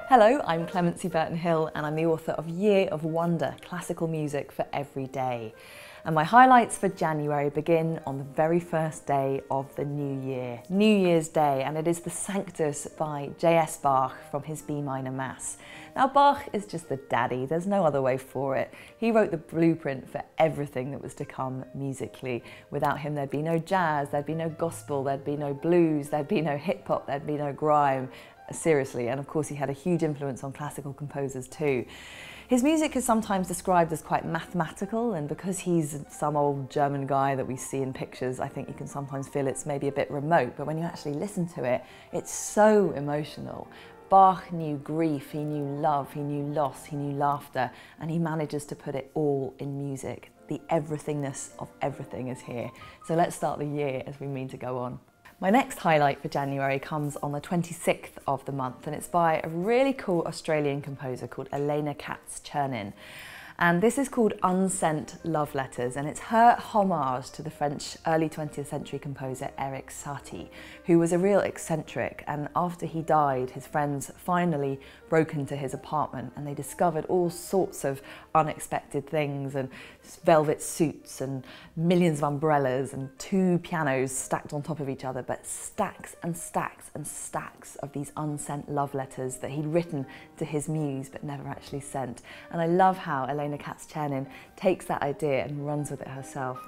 Hello, I'm Clemency Burton-Hill and I'm the author of Year of Wunder, classical music for every day. And my highlights for January begin on the very first day of the new year, New Year's Day, and it is the Sanctus by J.S. Bach from his B minor Mass. Now Bach is just the daddy, there's no other way for it. He wrote the blueprint for everything that was to come musically. Without him there'd be no jazz, there'd be no gospel, there'd be no blues, there'd be no hip hop, there'd be no grime. Seriously, and of course he had a huge influence on classical composers too. His music is sometimes described as quite mathematical, and because he's some old German guy that we see in pictures, I think you can sometimes feel it's maybe a bit remote, but when you actually listen to it, it's so emotional. Bach knew grief, he knew love, he knew loss, he knew laughter, and he manages to put it all in music. The everythingness of everything is here. So let's start the year as we mean to go on. My next highlight for January comes on the 26th of the month, and it's by a really cool Australian composer called Elena Katz-Chernin. And this is called Unsent Love Letters, and it's her homage to the French early 20th century composer Erik Satie, who was a real eccentric, and after he died, his friends finally broke into his apartment and they discovered all sorts of unexpected things, and velvet suits and millions of umbrellas and 2 pianos stacked on top of each other, but stacks and stacks and stacks of these unsent love letters that he'd written to his muse but never actually sent. And I love how Elena Katz-Chernin takes that idea and runs with it herself.